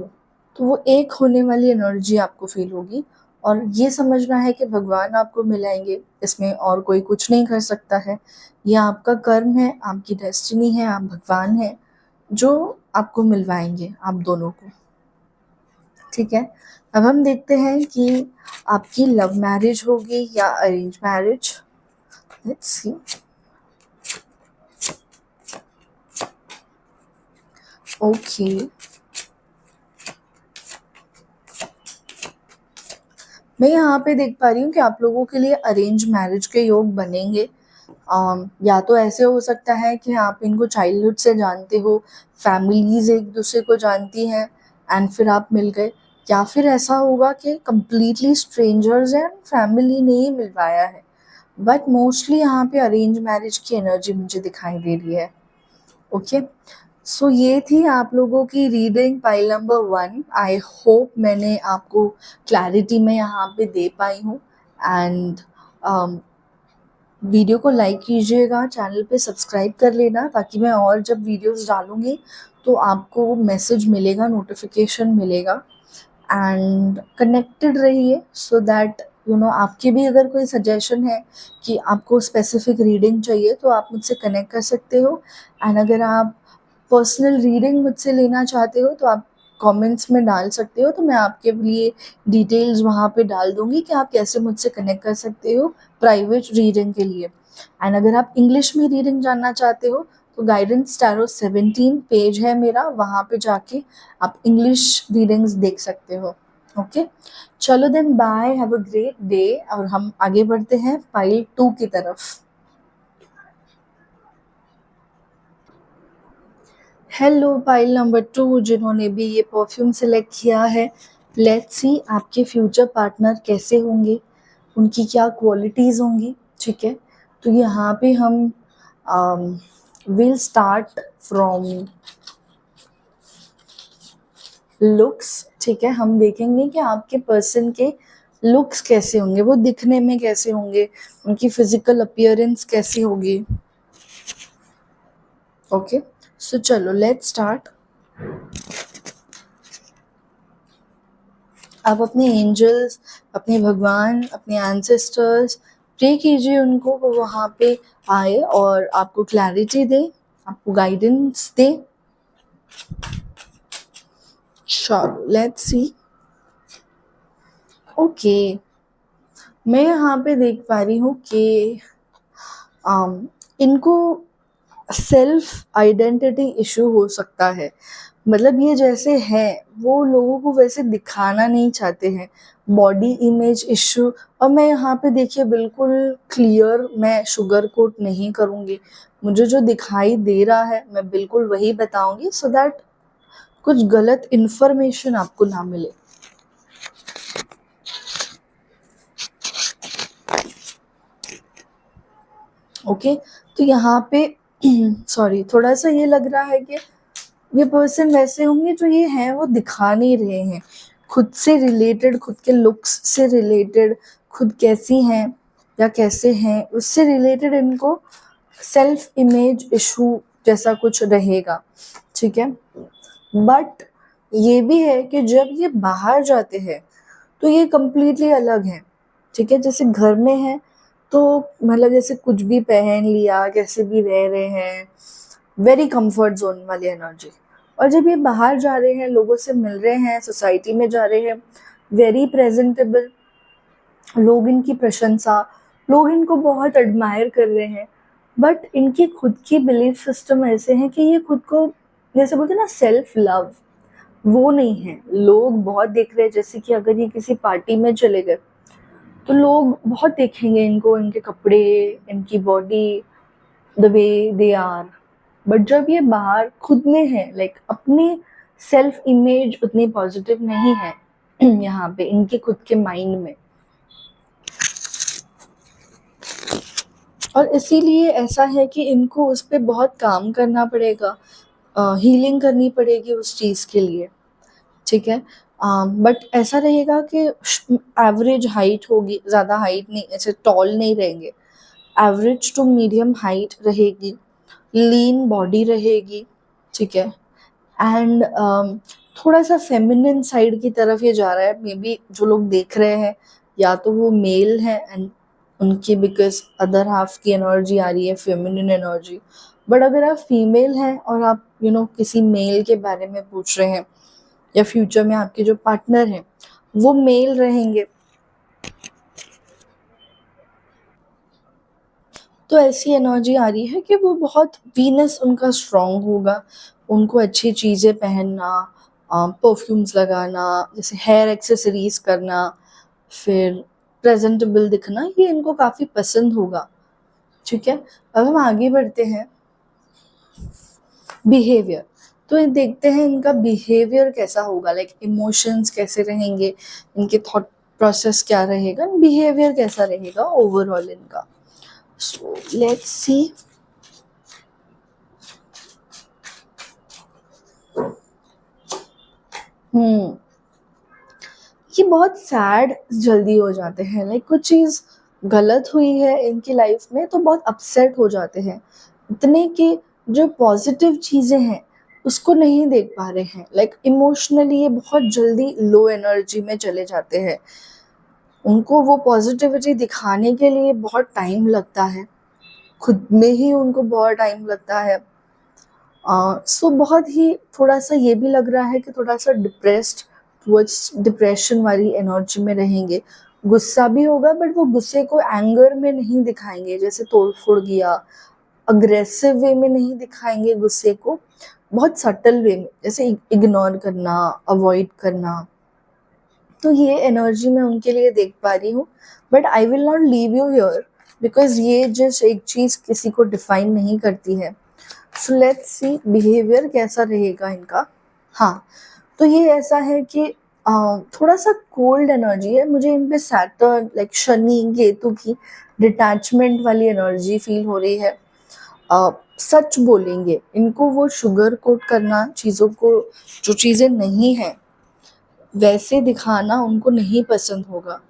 तो वो एक होने वाली एनर्जी आपको फील होगी, और ये समझना है कि भगवान आपको मिलाएंगे, इसमें और कोई कुछ नहीं कर सकता है। ये आपका कर्म है, आपकी डेस्टिनी है, आप भगवान हैं जो आपको मिलवाएंगे आप दोनों को। ठीक है, अब हम देखते हैं कि आपकी लव मैरिज होगी या arrange marriage. Let's see. Okay, मैं यहाँ पे देख पा रही हूँ कि आप लोगों के लिए अरेंज मैरिज के योग बनेंगे। या तो ऐसे हो सकता है कि आप इनको चाइल्डहुड से जानते हो, फैमिलीज एक दूसरे को जानती हैं, एंड फिर आप मिल गए। या फिर ऐसा होगा कि कम्प्लीटली स्ट्रेंजर्स हैं, फैमिली ने ही मिलवाया है। बट मोस्टली यहाँ पे अरेंज मैरिज की एनर्जी मुझे दिखाई दे रही है। ओके, सो ये थी आप लोगों की reading pile number 1। I hope मैंने आपको क्लैरिटी में यहाँ पे दे पाई हूँ। एंड वीडियो को लाइक कीजिएगा, चैनल पे सब्सक्राइब कर लेना ताकि मैं और जब वीडियोस डालूँगी तो आपको मैसेज मिलेगा, नोटिफिकेशन मिलेगा। एंड कनेक्टेड रहिए सो दैट आपके भी अगर कोई सजेशन है कि आपको स्पेसिफिक रीडिंग चाहिए तो आप मुझसे कनेक्ट कर सकते हो। एंड अगर आप पर्सनल रीडिंग मुझसे लेना चाहते हो तो आप कमेंट्स में डाल सकते हो, तो मैं आपके लिए डिटेल्स वहाँ पे डाल दूँगी कि आप कैसे मुझसे कनेक्ट कर सकते हो प्राइवेट रीडिंग के लिए। एंड अगर आप इंग्लिश में रीडिंग जानना चाहते हो तो गाइडेंस टैरो 17 पेज है मेरा, वहाँ पे जाके आप इंग्लिश रीडिंग्स देख सकते हो। ओके, चलो then bye, have a great day. और हम आगे बढ़ते हैं पाइल 2 की तरफ। हेलो पाइल नंबर 2 जिन्होंने भी ये परफ्यूम सिलेक्ट किया है, लेट्स सी आपके फ्यूचर पार्टनर कैसे होंगे, उनकी क्या क्वालिटीज़ होंगी। ठीक है, तो यहाँ पे हम विल स्टार्ट फ्रॉम लुक्स। ठीक है, हम देखेंगे कि आपके पर्सन के लुक्स कैसे होंगे, वो दिखने में कैसे होंगे, उनकी फिजिकल अपीयरेंस कैसी होगी। ओके, सो चलो लेट्स स्टार्ट। आप अपने एंजल्स, अपने भगवान, अपने एंसेस्टर्स प्रे कीजिए उनको, वो वहाँ पे आए और आपको क्लैरिटी दे, आपको गाइडेंस दे। चलो लेट्स सी। ओके, मैं यहाँ पे देख पा रही हूँ कि इनको सेल्फ आइडेंटिटी इशू हो सकता है। मतलब ये जैसे है वो लोगों को वैसे दिखाना नहीं चाहते हैं, बॉडी इमेज इशू। और मैं यहाँ पे देखिए बिल्कुल क्लियर, मैं शुगर कोट नहीं करूँगी, मुझे जो दिखाई दे रहा है मैं बिल्कुल वही बताऊंगी सो दैट कुछ गलत इन्फॉर्मेशन आपको ना मिले। ओके, तो यहाँ पे सॉरी, थोड़ा सा ये लग रहा है कि ये पर्सन वैसे होंगे जो ये हैं वो दिखा नहीं रहे हैं, खुद से रिलेटेड, खुद के लुक्स से रिलेटेड, खुद कैसी हैं या कैसे हैं उससे रिलेटेड इनको सेल्फ इमेज इशू जैसा कुछ रहेगा। ठीक है, बट ये भी है कि जब ये बाहर जाते हैं तो ये कम्प्लीटली अलग है। ठीक है, जैसे घर में है तो मतलब जैसे कुछ भी पहन लिया, कैसे भी रह रहे हैं, वेरी कंफर्ट जोन वाली एनर्जी। और जब ये बाहर जा रहे हैं, लोगों से मिल रहे हैं, सोसाइटी में जा रहे हैं, वेरी प्रेजेंटेबल, लोग इनकी प्रशंसा, लोग इनको बहुत एडमायर कर रहे हैं। बट इनकी खुद की बिलीफ सिस्टम ऐसे हैं कि ये खुद को, जैसे बोलते हैं ना, सेल्फ लव, वो नहीं है। लोग बहुत देख रहे हैं, जैसे कि अगर ये किसी पार्टी में चले गए तो लोग बहुत देखेंगे इनको, इनके कपड़े, इनकी body, the way they are. But जब ये बाहर खुद में है, लाइक अपने सेल्फ इमेज उतनी पॉजिटिव नहीं है यहाँ पे इनके खुद के माइंड में। और इसीलिए ऐसा है कि इनको उस पर बहुत काम करना पड़ेगा, हीलिंग करनी पड़ेगी उस चीज़ के लिए। ठीक है, बट ऐसा रहेगा कि एवरेज हाइट होगी, ज़्यादा हाइट नहीं, ऐसे टॉल नहीं रहेंगे, एवरेज टू मीडियम हाइट रहेगी, लीन बॉडी रहेगी। ठीक है, एंड थोड़ा सा फेमिनिन साइड की तरफ ये जा रहा है। मे बी जो लोग देख रहे हैं या तो वो मेल है एंड उनकी बिकॉज अदर हाफ की एनर्जी आ रही है, फेमिनिन एनर्जी। बट अगर आप फीमेल हैं और आप किसी मेल के बारे में पूछ रहे हैं या फ्यूचर में आपके जो पार्टनर हैं वो मेल रहेंगे, तो ऐसी एनर्जी आ रही है कि वो बहुत, वीनस उनका स्ट्रांग होगा, उनको अच्छी चीज़ें पहनना, परफ्यूम्स लगाना, जैसे हेयर एक्सेसरीज करना, फिर प्रेजेंटेबल दिखना, ये इनको काफ़ी पसंद होगा। ठीक है, अब हम आगे बढ़ते हैं बिहेवियर। तो ये देखते हैं इनका बिहेवियर कैसा होगा, लाइक इमोशंस कैसे रहेंगे, इनके थॉट प्रोसेस क्या रहेगा, बिहेवियर कैसा रहेगा ओवरऑल इनका। So let's see. हम्म, ये बहुत सैड जल्दी हो जाते हैं, लाइक कुछ चीज़ गलत हुई है इनकी लाइफ में तो बहुत अपसेट हो जाते हैं, इतने कि जो पॉजिटिव चीज़ें हैं उसको नहीं देख पा रहे हैं। लाइक इमोशनली ये बहुत जल्दी लो एनर्जी में चले जाते हैं। उनको वो पॉजिटिविटी दिखाने के लिए बहुत टाइम लगता है, खुद में ही उनको बहुत टाइम लगता है। सो बहुत ही थोड़ा सा ये भी लग रहा है कि थोड़ा सा डिप्रेस्ड, टुवर्ड्स डिप्रेशन वाली एनर्जी में रहेंगे। गुस्सा भी होगा बट वो गुस्से को एंगर में नहीं दिखाएंगे, जैसे तोड़ फोड़ किया, अग्रेसिव वे में नहीं दिखाएंगे गुस्से को, बहुत सटल वे में, जैसे इग्नोर करना, अवॉइड करना। तो ये एनर्जी मैं उनके लिए देख पा रही हूँ। But I will not leave you here because ये जस्ट एक चीज़ किसी को डिफाइन नहीं करती है। सो लेट्स सी बिहेवियर कैसा रहेगा इनका। हाँ, तो ये ऐसा है कि थोड़ा सा कोल्ड एनर्जी है मुझे इन पे। सैटर्न लाइक शनि केतु की डिटैचमेंट वाली एनर्जी फील हो रही है। सच बोलेंगे इनको, वो शुगर कोट करना चीज़ों को, जो चीज़ें नहीं हैं वैसे दिखाना उनको नहीं पसंद होगा।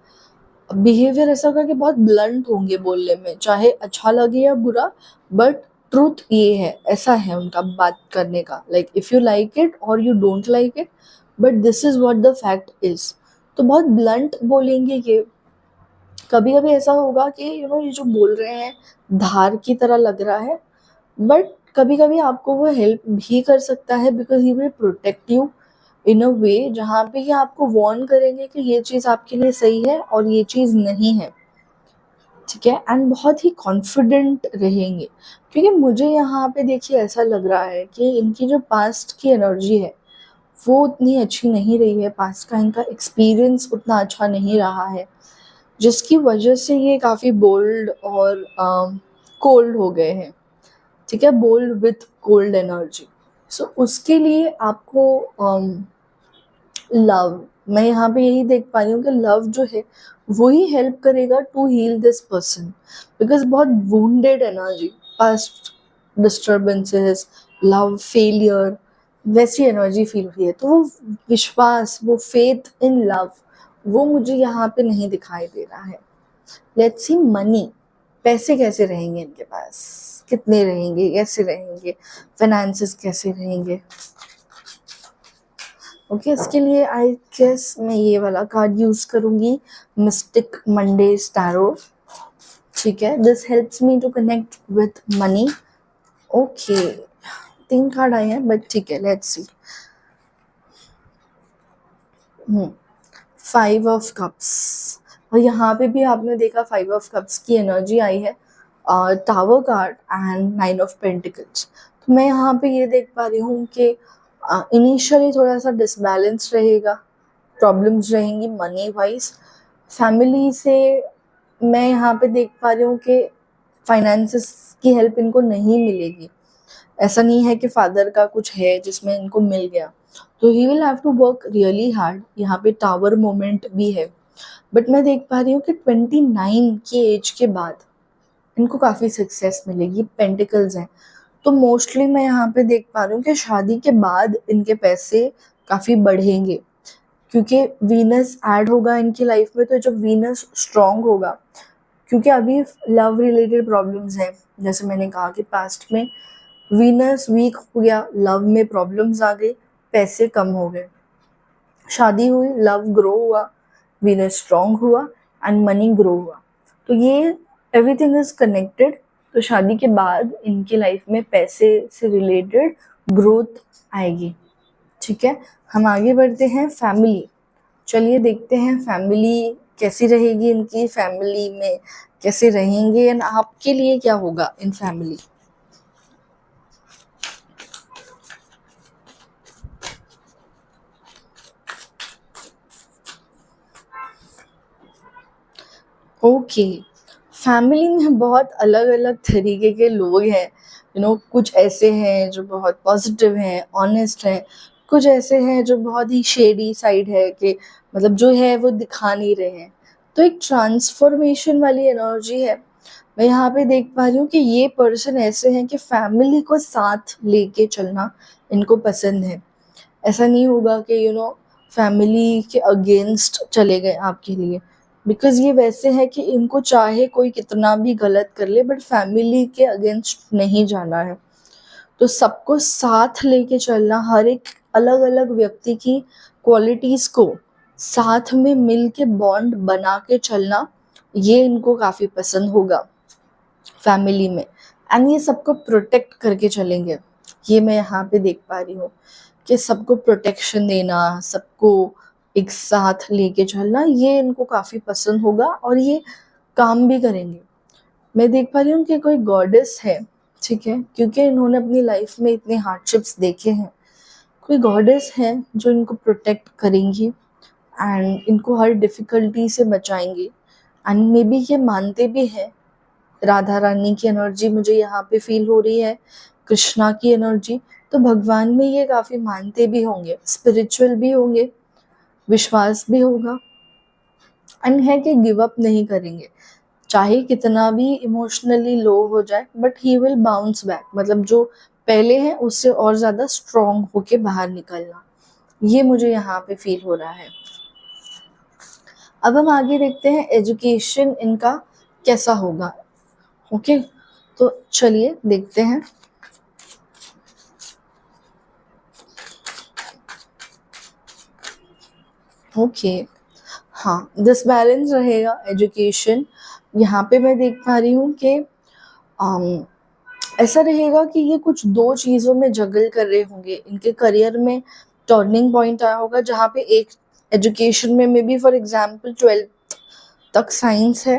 बिहेवियर ऐसा होगा कि बहुत ब्लंट होंगे बोलने में, चाहे अच्छा लगे या बुरा, बट ट्रूथ ये है, ऐसा है उनका बात करने का। Like if you like it और you don't like it, but this is what the fact is. तो बहुत ब्लंट बोलेंगे ये। कभी कभी ऐसा होगा कि ये जो बोल रहे हैं धार की तरह लग रहा है, बट कभी कभी आपको वो हेल्प भी कर सकता है because he will protect you in a way जहाँ पे ये आपको वार्न करेंगे कि ये चीज़ आपके लिए सही है और ये चीज़ नहीं है। ठीक है, एंड बहुत ही कॉन्फिडेंट रहेंगे, क्योंकि मुझे यहाँ पे देखिए ऐसा लग रहा है कि इनकी जो पास्ट की एनर्जी है वो उतनी अच्छी नहीं रही है। पास्ट का इनका एक्सपीरियंस उतना अच्छा नहीं रहा है, जिसकी वजह से ये काफ़ी बोल्ड और कोल्ड हो गए हैं। ठीक है, बोल्ड विथ कोल्ड एनर्जी। सो उसके लिए आपको लव, मैं यहाँ पे यही देख पा रही हूँ कि लव जो है वो ही हेल्प करेगा to heal this person. Because बहुत wounded energy, past disturbances, love failure, वैसी एनर्जी फील हुई है। तो वो विश्वास, वो फेथ इन लव, वो मुझे यहाँ पे नहीं दिखाई दे रहा है। लेट्स सी मनी, पैसे कैसे रहेंगे इनके पास, कितने रहेंगे, कैसे रहेंगे, फाइनेंसेस कैसे रहेंगे। ओके, इसके लिए आई गेस मैं ये वाला कार्ड यूज करूंगी, मिस्टिक मंडेज टैरो। ठीक है, this helps me to connect with money. Okay, 3 card आए हैं बट ठीक है, लेट्स सी। 5 ऑफ कप्स, और यहाँ पे भी आपने देखा 5 ऑफ कप्स की एनर्जी आई है, tower card and 9 of pentacles. तो मैं यहाँ पे ये देख पा रही हूँ कि इनिशियली थोड़ा सा डिसबैलेंस रहेगा, प्रॉब्लम्स रहेंगी मनी वाइज। फैमिली से मैं यहाँ पे देख पा रही हूँ कि फाइनेंसेस की हेल्प इनको नहीं मिलेगी। ऐसा नहीं है कि फादर का कुछ है जिसमें इनको मिल गया, तो he will have to work really hard. यहाँ पे टावर मोमेंट भी है, बट मैं देख पा रही हूँ कि 29 की एज के बाद इनको काफ़ी सक्सेस मिलेगी। पेंटिकल्स हैं, तो मोस्टली मैं यहाँ पे देख पा रही हूँ कि शादी के बाद इनके पैसे काफ़ी बढ़ेंगे, क्योंकि वीनस ऐड होगा इनकी लाइफ में। तो जब वीनस स्ट्रांग होगा, क्योंकि अभी लव रिलेटेड प्रॉब्लम्स हैं, जैसे मैंने कहा कि पास्ट में वीनस वीक हो गया, लव में प्रॉब्लम्स आ गई, पैसे कम हो गए। शादी हुई, लव ग्रो हुआ, वीनस स्ट्रांग हुआ एंड मनी ग्रो हुआ। तो ये एवरीथिंग इज कनेक्टेड। तो शादी के बाद इनकी लाइफ में पैसे से रिलेटेड ग्रोथ आएगी। ठीक है, हम आगे बढ़ते हैं। फैमिली, चलिए देखते हैं फैमिली कैसी रहेगी, इनकी फैमिली में कैसे रहेंगे एंड आपके लिए क्या होगा इन फैमिली। ओके, फैमिली में बहुत अलग अलग तरीके के लोग हैं। कुछ ऐसे हैं जो बहुत पॉजिटिव हैं, ऑनेस्ट हैं। कुछ ऐसे हैं जो बहुत ही शेडी साइड है, कि मतलब जो है वो दिखा नहीं रहे हैं। तो एक ट्रांसफॉर्मेशन वाली एनर्जी है। मैं यहाँ पे देख पा रही हूँ कि ये पर्सन ऐसे हैं कि फैमिली को साथ लेके चलना इनको पसंद है। ऐसा नहीं होगा कि फैमिली के अगेंस्ट चले गए आपके लिए। बिकॉज ये वैसे है कि इनको चाहे कोई कितना भी गलत कर ले बट फैमिली के अगेंस्ट नहीं जाना है। तो सबको साथ लेके चलना, हर एक अलग अलग व्यक्ति की क्वालिटीज को साथ में मिल के बॉन्ड बना के चलना, ये इनको काफी पसंद होगा फैमिली में। एंड ये सबको प्रोटेक्ट करके चलेंगे, ये मैं यहाँ पे देख पा रही हूँ कि सबको प्रोटेक्शन देना, सबको एक साथ लेके चलना, ये इनको काफी पसंद होगा और ये काम भी करेंगे। मैं देख पा रही हूँ कि कोई गॉडेस है, ठीक है, क्योंकि इन्होंने अपनी लाइफ में इतने हार्डशिप्स देखे हैं। कोई गॉडेस है जो इनको प्रोटेक्ट करेंगी एंड इनको हर डिफिकल्टी से बचाएंगी। एंड मे बी ये मानते भी हैं, राधा रानी की एनर्जी मुझे यहाँ पे फील हो रही है, कृष्णा की एनर्जी, तो भगवान में ये काफी मानते भी होंगे, स्पिरिचुअल भी होंगे, विश्वास भी होगा। एंड है कि गिव अप नहीं करेंगे, चाहे कितना भी इमोशनली लो हो जाए but he will bounce back, मतलब जो पहले है उससे और ज्यादा स्ट्रॉन्ग होके बाहर निकलना, ये मुझे यहाँ पे फील हो रहा है। अब हम आगे देखते हैं एजुकेशन इनका कैसा होगा। ओके, तो चलिए देखते हैं। ओके, हाँ, दिस बैलेंस रहेगा एजुकेशन। यहाँ पे मैं देख पा रही हूँ कि ऐसा रहेगा कि ये कुछ दो चीज़ों में जगल कर रहे होंगे। इनके करियर में टर्निंग पॉइंट आया होगा जहाँ पे एक एजुकेशन में may be for example 12th तक साइंस है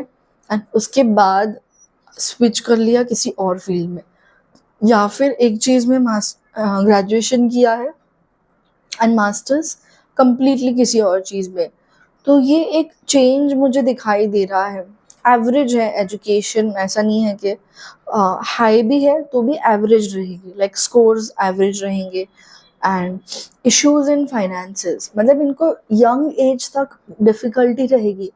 एंड उसके बाद स्विच कर लिया किसी और फील्ड में, या फिर एक चीज़ में ग्रेजुएशन किया है एंड मास्टर्स कंप्लीटली किसी और चीज़ में। तो ये एक चेंज मुझे दिखाई दे रहा है। एवरेज है एजुकेशन, ऐसा नहीं है कि हाई भी है तो भी एवरेज रहेगी, लाइक स्कोर्स एवरेज रहेंगे। एंड इश्यूज इन फाइनेंसेस, मतलब इनको यंग एज तक डिफिकल्टी रहेगी।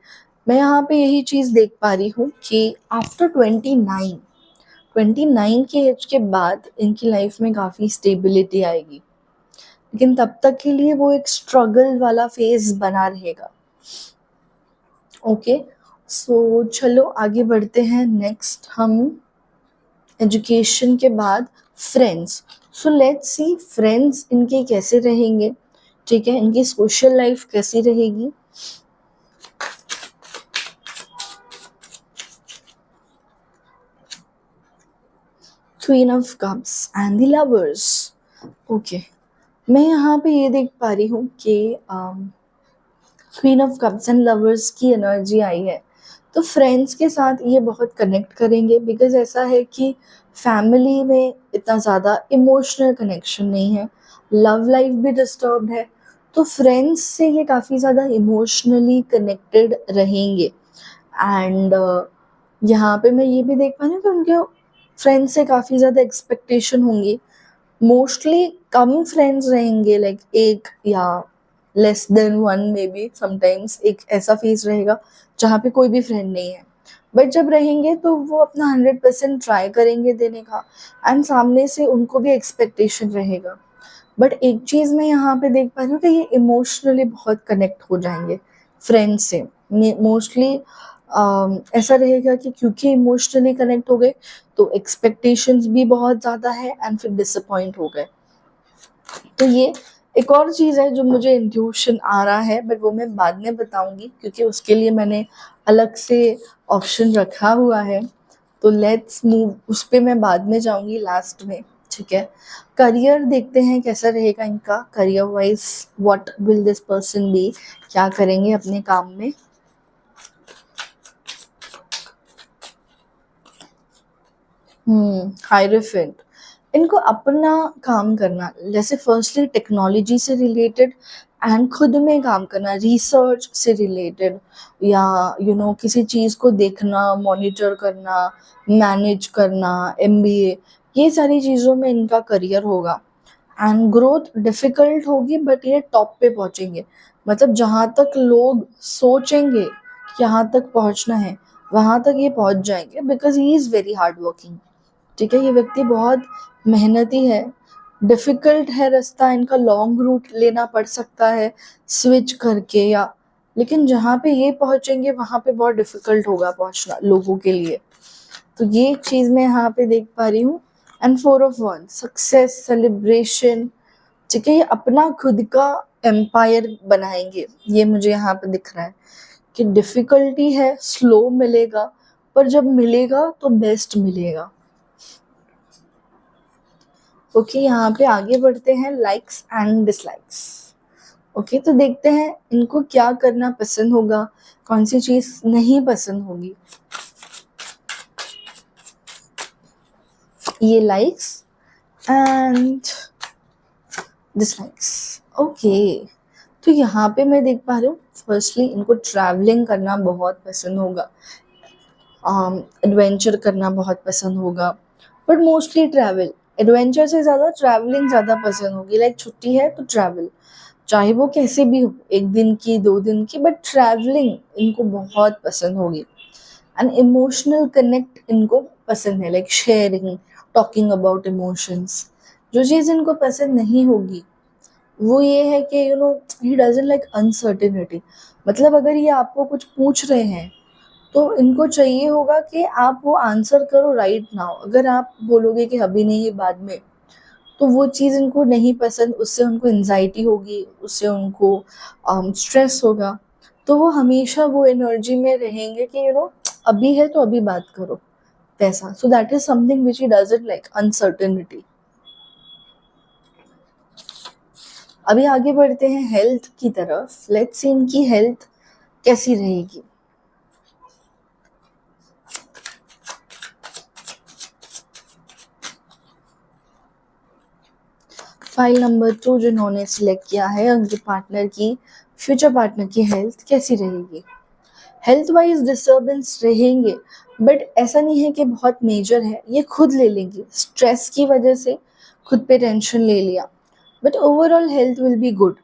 मैं यहाँ पे यही चीज़ देख पा रही हूँ कि आफ्टर 29 की एज के बाद इनकी लाइफ में काफ़ी स्टेबिलिटी आएगी, लेकिन तब तक के लिए वो एक स्ट्रगल वाला फेज बना रहेगा। ओके, सो चलो आगे बढ़ते हैं। नेक्स्ट हम एजुकेशन के बाद friends. So let's see friends इनके कैसे रहेंगे, ठीक है, इनकी सोशल लाइफ कैसी रहेगी। Queen of cups and the lovers. Okay, मैं यहाँ पे ये देख पा रही हूँ कि queen of cups and lovers की एनर्जी आई है, तो फ्रेंड्स के साथ ये बहुत कनेक्ट करेंगे। बिकॉज ऐसा है कि फैमिली में इतना ज़्यादा इमोशनल कनेक्शन नहीं है, लव लाइफ भी डिस्टर्ब है, तो फ्रेंड्स से ये काफ़ी ज़्यादा इमोशनली कनेक्टेड रहेंगे। एंड यहाँ पे मैं ये भी देख पा रही हूँ कि उनके फ्रेंड्स से काफ़ी ज़्यादा एक्सपेक्टेशन होंगी। मोस्टली कम फ्रेंड्स रहेंगे, लाइक एक या less than one, may be sometimes एक ऐसा फेज रहेगा जहाँ पे कोई भी फ्रेंड नहीं है। बट जब रहेंगे तो वो अपना 100% ट्राई करेंगे देने का, एंड सामने से उनको भी एक्सपेक्टेशन रहेगा। बट एक चीज़ मैं यहाँ पे देख पा रही हूँ कि ये इमोशनली बहुत कनेक्ट हो जाएंगे फ्रेंड्स से। मोस्टली ऐसा रहेगा कि क्योंकि इमोशनली कनेक्ट हो गए तो एक्सपेक्टेशंस भी बहुत ज़्यादा है एंड फिर डिसअपॉइंट हो गए। तो ये एक और चीज़ है जो मुझे इंट्यूशन आ रहा है, बट वो मैं बाद में बताऊंगी क्योंकि उसके लिए मैंने अलग से ऑप्शन रखा हुआ है। तो लेट्स मूव, उस पर मैं बाद में जाऊंगी लास्ट में, ठीक है। करियर देखते हैं कैसा रहेगा इनका, career wise what will this person be, क्या करेंगे अपने काम में। हायरफेंट, इनको अपना काम करना, जैसे फर्स्टली टेक्नोलॉजी से रिलेटेड एंड खुद में काम करना, रिसर्च से रिलेटेड, या किसी चीज़ को देखना, मॉनिटर करना, मैनेज करना, एमबीए, ये सारी चीज़ों में इनका करियर होगा। एंड ग्रोथ डिफिकल्ट होगी बट ये टॉप पे पहुंचेंगे, मतलब जहाँ तक लोग सोचेंगे कि यहाँ तक पहुंचना है वहाँ तक ये पहुंच जाएंगे, because he is very hard working, ठीक है। ये व्यक्ति बहुत मेहनती है। डिफिकल्ट है रास्ता इनका, लॉन्ग रूट लेना पड़ सकता है स्विच करके, या लेकिन जहाँ पे ये पहुंचेंगे वहां पे बहुत डिफिकल्ट होगा पहुंचना लोगों के लिए। तो ये चीज मैं यहाँ पे देख पा रही हूँ। एंड 4 ऑफ 1 सक्सेस सेलिब्रेशन, ठीक है, ये अपना खुद का एम्पायर बनाएंगे, ये मुझे यहाँ पे दिख रहा है कि डिफिकल्टी है, स्लो मिलेगा, पर जब मिलेगा तो बेस्ट मिलेगा। ओके, यहाँ पे आगे बढ़ते हैं, लाइक्स एंड डिसलाइक्स। ओके, तो देखते हैं इनको क्या करना पसंद होगा, कौन सी चीज नहीं पसंद होगी। ये लाइक्स एंड डिसलाइक्स। ओके, तो यहाँ पे मैं देख पा रही हूँ, फर्स्टली इनको ट्रैवलिंग करना बहुत पसंद होगा, एडवेंचर करना बहुत पसंद होगा, बट मोस्टली ट्रैवल, एडवेंचर से ज़्यादा ट्रैवलिंग ज़्यादा पसंद होगी। लाइक छुट्टी है तो ट्रैवल, चाहे वो कैसे भी हो, 1 दिन की 2 दिन की, बट ट्रैवलिंग इनको बहुत पसंद होगी। एंड इमोशनल कनेक्ट इनको पसंद है, like sharing, talking about emotions. जो चीज़ इनको पसंद नहीं होगी वो ये है कि ही डजंट लाइक अनसर्टेनिटी। मतलब अगर ये आपको कुछ पूछ रहे हैं तो इनको चाहिए होगा कि आप वो आंसर करो राइट नाउ। अगर आप बोलोगे कि अभी नहीं बाद में, तो वो चीज़ इनको नहीं पसंद, उससे उनको एंजाइटी होगी, उससे उनको स्ट्रेस होगा। तो वो हमेशा वो एनर्जी में रहेंगे कि अभी है तो अभी बात करो, पैसा। So that is something which he doesn't like, uncertainty. अभी आगे बढ़ते हैं हेल्थ की तरफ। लेट्स सी इनकी हेल्थ कैसी रहेगी। फाइल नंबर 2 जिन्होंने सिलेक्ट किया है, उनके पार्टनर की, फ्यूचर पार्टनर की हेल्थ कैसी रहेगी। हेल्थ वाइज डिस्टर्बेंस रहेंगे, बट ऐसा नहीं है कि बहुत मेजर है, ये खुद ले लेंगे, स्ट्रेस की वजह से खुद पे टेंशन ले लिया, but overall health will be good,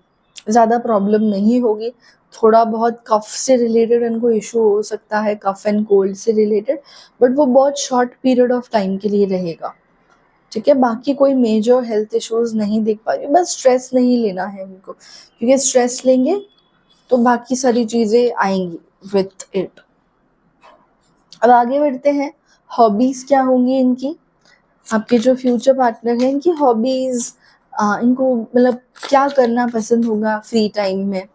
ज़्यादा प्रॉब्लम नहीं होगी। थोड़ा बहुत कफ से रिलेटेड इनको इशू हो सकता है, कफ एंड कोल्ड से रिलेटेड, बट वो बहुत शॉर्ट पीरियड ऑफ टाइम के लिए रहेगा, ठीक है। बाकी कोई मेजर हेल्थ इश्यूज नहीं देख पा रही, बस स्ट्रेस नहीं लेना है इनको, क्योंकि स्ट्रेस लेंगे तो बाकी सारी चीज़ें आएंगी विथ इट। अब आगे बढ़ते हैं, हॉबीज क्या होंगी इनकी। आपके जो फ्यूचर पार्टनर हैं, इनकी हॉबीज, इनको मतलब क्या करना पसंद होगा फ्री टाइम में।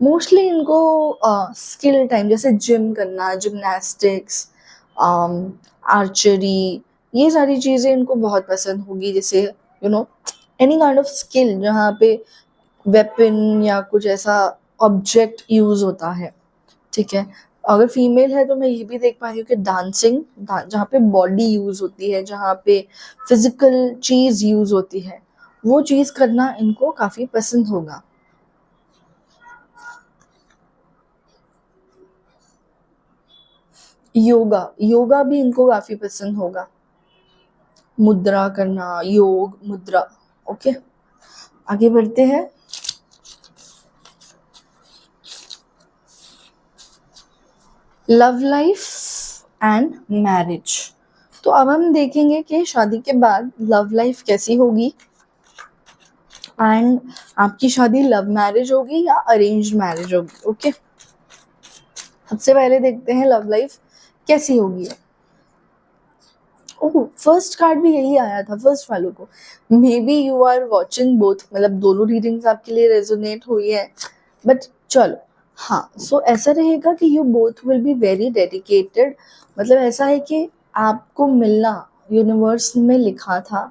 मोस्टली इनको स्किल टाइम, जैसे जिम करना, जिमनास्टिक्स, आर्चरी, ये सारी चीज़ें इनको बहुत पसंद होगी। जैसे एनी काइंड ऑफ स्किल जहाँ पे वेपन या कुछ ऐसा ऑब्जेक्ट यूज होता है, ठीक है। अगर फीमेल है तो मैं ये भी देख पा रही हूँ कि डांसिंग, जहाँ पे बॉडी यूज होती है, जहाँ पे फिजिकल चीज यूज होती है, वो चीज करना इनको काफी पसंद होगा। योगा, योगा भी इनको काफी पसंद होगा, मुद्रा करना, योग मुद्रा। ओके, आगे बढ़ते हैं। Love life and marriage. तो अब हम देखेंगे कि शादी के बाद लव लाइफ कैसी होगी, एंड आपकी शादी लव मैरिज होगी या अरेंज मैरिज होगी। ओके, सबसे पहले देखते हैं लव लाइफ कैसी होगी। ओह, फर्स्ट कार्ड भी यही आया था फर्स्ट वालों को। Maybe you are watching both, मतलब दोनों रीडिंग्स आपके लिए रेजोनेट हुई है, बट चलो, हाँ। सो ऐसा रहेगा कि you both will be very dedicated. मतलब ऐसा है कि आपको मिलना यूनिवर्स में लिखा था,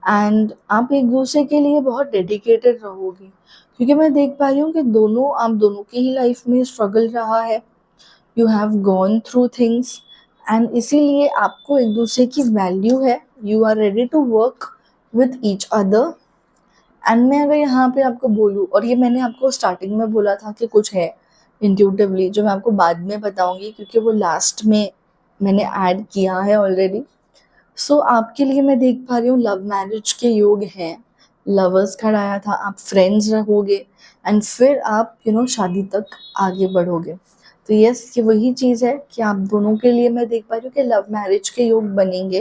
एंड आप एक दूसरे के लिए बहुत डेडिकेटेड रहोगे, क्योंकि मैं देख पा रही हूँ कि आप दोनों की ही लाइफ में स्ट्रगल रहा है, you have gone through things, and इसीलिए आपको एक दूसरे की वैल्यू है, you are ready to work with each other. And मैं अगर यहाँ पे आपको बोलूँ, और ये मैंने आपको स्टार्टिंग में बोला था कि कुछ है इंट्यूटिवली, जो मैं आपको बाद में बताऊंगी, क्योंकि वो लास्ट में मैंने ऐड किया है ऑलरेडी। सो आपके लिए मैं देख पा रही हूँ लव मैरिज के योग हैं, लवर्स कार्ड आया था, आप फ्रेंड्स रहोगे, एंड फिर आप शादी तक आगे बढ़ोगे। तो यस, ये वही चीज़ है कि आप दोनों के लिए मैं देख पा रही हूँ कि लव मैरिज के योग बनेंगे,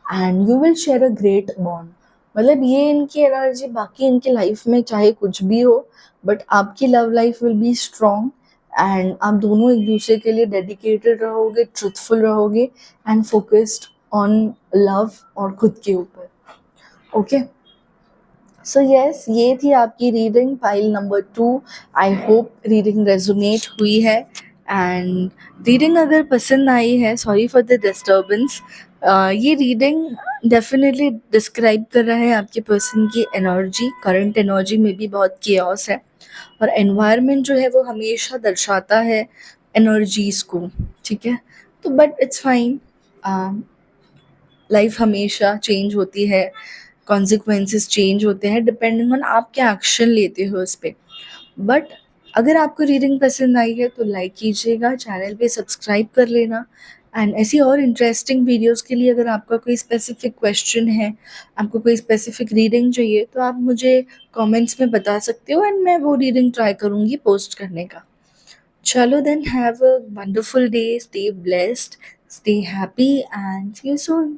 and you will share a great bond. मतलब ये इनकी एनर्जी, बाकी इनकी लाइफ में चाहे कुछ भी हो, बट आपकी love life will be strong and आप दोनों एक दूसरे के लिए डेडिकेटेड रहोगे, ट्रुथफुल रहोगे एंड फोकस्ड ऑन लव और खुद के ऊपर। ओके, सो यस, ये थी आपकी reading pile number 2। I hope reading resonate हुई है एंड रीडिंग अगर पसंद आई है, सॉरी फॉर द डिस्टर्बेंस। ये रीडिंग डेफिनेटली डिस्क्राइब कर रहा है आपके पर्सन की एनर्जी। करंट एनर्जी में भी बहुत केओस है और एनवायरनमेंट जो है वो हमेशा दर्शाता है एनर्जीज को, ठीक है। तो बट इट्स फाइन, लाइफ हमेशा चेंज होती है, कॉन्सिक्वेंसेस चेंज होते हैं डिपेंडिंग ऑन आप क्या एक्शन लेते हो उस पर। बट अगर आपको रीडिंग पसंद आई है तो लाइक कीजिएगा, चैनल पे सब्सक्राइब कर लेना एंड ऐसी और इंटरेस्टिंग वीडियोस के लिए अगर आपका कोई स्पेसिफिक क्वेश्चन है, आपको कोई स्पेसिफिक रीडिंग चाहिए, तो आप मुझे कमेंट्स में बता सकते हो एंड मैं वो रीडिंग ट्राई करूँगी पोस्ट करने का। चलो then, have a wonderful day, stay blessed, stay happy and see you soon.